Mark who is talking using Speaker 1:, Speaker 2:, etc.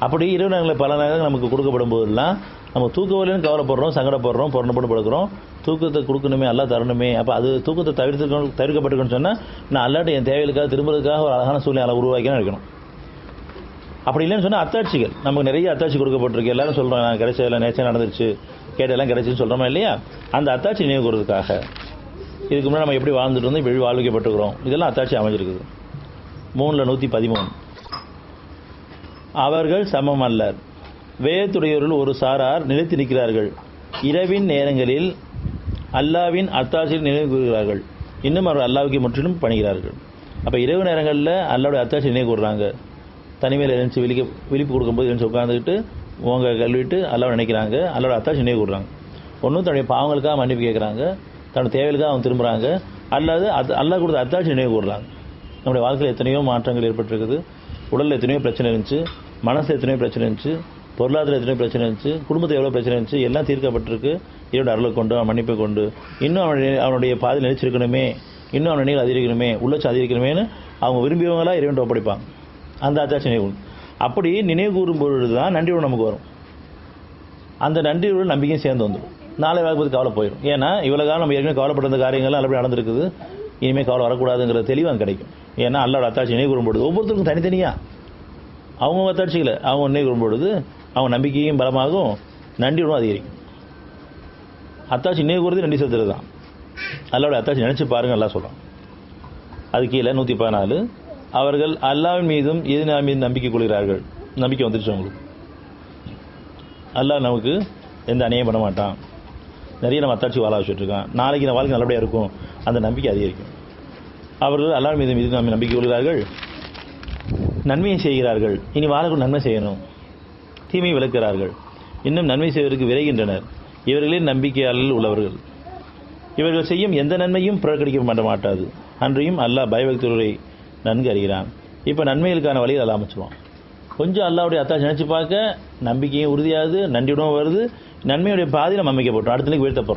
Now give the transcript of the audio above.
Speaker 1: அப்படி இரவு நேரங்களில் பல நேரங்கள் நமக்கு கொடுக்கப்படும் போதெல்லாம் நம்ம தூக்கவில்லைன்னு கவலைப்படுறோம், சங்கடப்படுறோம், புறணப்பட்டு படுக்கிறோம். தூக்கத்தை கொடுக்கணுமே, அல்லா தரணுமே. அப்போ அது தூக்கத்தை தவிர்க்கப்பட்டுக்கணும்னு சொன்னால் நான் அல்லாட்ட என் தேவைகளுக்காக திரும்புறதுக்காக ஒரு அழகான சூழ்நிலை உருவாக்கினா இருக்கணும். அப்படி இல்லைன்னு சொன்னால் அத்தாட்சிகள் நமக்கு நிறைய அத்தாட்சி கொடுக்கப்பட்டிருக்கு. எல்லாரும் சொல்கிறோம் நான் கிடைச்சதில்லை, நேச்சர் நடந்துருச்சு, கேட்டெல்லாம் கிடைச்சின்னு சொல்கிறோமா இல்லையா? அந்த அத்தாட்சி நினைவு கூறுறதுக்காக இதுக்கு முன்னாடி நம்ம எப்படி வாழ்ந்துட்டு இருந்தோம், இப்படி வாழ்விக்கப்பட்டுக்கிறோம், இதெல்லாம் அத்தாட்சி அமைஞ்சிருக்குது. 3:113 அவர்கள் சமம் அல்லர். வேதத்துடையவர்கள் ஒரு சாரார் நிலைத்து நிற்கிறார்கள். இரவின் நேரங்களில் அல்லாவின் அத்தாட்சியில் நினைவு கூறுகிறார்கள். இன்னும் அவர்கள் அல்லாவுக்கு முற்றிலும் பணிகிறார்கள். அப்போ இரவு நேரங்களில் அல்லாவுடைய அத்தாட்சி நினைவு கூறுறாங்க. தனிமையில் எழுந்துச்சு விழிப்பு கொடுக்கும்போது எழுந்துச்சு உட்காந்துக்கிட்டு உங்க கல்விட்டு அல்லாவை நினைக்கிறாங்க. அல்லாவோட அத்தாட்சி நினைவு கூறுறாங்க. ஒன்றும் தன்னுடைய பாவங்களுக்காக மன்னிப்பு கேட்குறாங்க, தன்னுடைய தேவைகளுக்காக அவங்க திரும்புகிறாங்க. அல்லாது அல்லாஹ் கொடுத்த அத்தாட்சி நினைவு கூறுறாங்க. நம்முடைய வாழ்க்கையில் எத்தனையோ மாற்றங்கள் ஏற்பட்டிருக்குது. உடலில் எத்தனையோ பிரச்சனை இருந்துச்சு, மனசு எத்தனையோ பிரச்சனை இருந்துச்சு, பொருளாதாரம் எத்தனையோ பிரச்சனை இருந்துச்சு, குடும்பத்தில் எவ்வளோ பிரச்சனை இருந்துச்சு, எல்லாம் தீர்க்கப்பட்டிருக்கு. இதோட அருளை கொண்டு அவன் மன்னிப்பை கொண்டு இன்னும் அவனுடைய பாதையில் நினைச்சிருக்கணுமே, இன்னும் அவன் நினைவு அதிகரிக்கணுமே, உள்ளச்சு அதிகரிக்கணுமேனு அவங்க விரும்பியவங்களா இறைவன் ஒப்படைப்பாங்க. அந்த அத்தாட்சி நினைவு. அப்படி நினைவு கூறும் பொழுது தான் நன்றியுடன் நமக்கு வரும். அந்த நன்றியுடன் நம்பிக்கையும் சேர்ந்து வந்துடும். நாளை வாழ்க்கை கவலை போயிடும். ஏன்னா இவ்வளோ காலம் நம்ம ஏற்கனவே கவலைப்பட்ட காரியங்கள்லாம் நல்லபடி நடந்திருக்குது, இனிமேல் கவலை வரக்கூடாதுங்கிற தெளிவு அங்கே கிடைக்கும். ஏன்னா அல்லாவோட அத்தாட்சி நினைவு கூறும்பொழுது ஒவ்வொருத்தருக்கும் தனித்தனியாக அவங்க அத்தாட்சிகளை அவங்க நினைவு கூறும்பொழுது அவங்க நம்பிக்கையும் பலமாகும், நன்றியுடன் அதிகரிக்கும். அத்தாட்சி நினைவு கூறுறது நன்றி செலுத்துறது தான். அல்லாவோட அத்தாட்சி நினைச்சு பாருங்க, நல்லா சொல்கிறான். அது கீழே 114 அவர்கள் அல்லாவின் மீதும் எதினாவின் மீது நம்பிக்கை கொள்கிறார்கள். நம்பிக்கை வந்துருச்சு அவங்களுக்கு. அல்லாஹ் நமக்கு எந்த அநியாயம் பண்ண மாட்டான், நிறைய நம்ம அத்தாட்சி வாழ வச்சுட்டு இருக்கான், நாளைக்கு நம்ம வாழ்க்கை நல்லபடியாக இருக்கும், அந்த நம்பிக்கை அதிகரிக்கும். அவர்கள் அல்லாஹ் மீது நாம் நம்பிக்கை கொள்கிறார்கள், நன்மையை செய்கிறார்கள். இனி வாழக்கூடிய நன்மை செய்யணும், தீமையை விளக்குகிறார்கள், இன்னும் நன்மை செய்வதற்கு விரைகின்றனர். இவர்களே நம்பிக்கையாளர்கள் உள்ளவர்கள். இவர்கள் செய்யும் எந்த நன்மையும் புறக்கணிக்க மாட்டாது. அன்றையும் அல்லாஹ் பயபக்தர்களை நன்கு அறிகிறான். இப்போ நன்மைகளுக்கான வழியில் அல்லாஹ் அமைச்சுவான். கொஞ்சம் அல்லாவுடைய அத்தாட்சி நினைச்சு பார்க்க நம்பிக்கையும் உறுதியாகுது, நன்றியுடன் வருது, நன்மையுடைய பாதையில் நம்ம அமைக்கப்பட்டோம், அடுத்த நிலைக்கு உயர்த்தப்படுறோம்.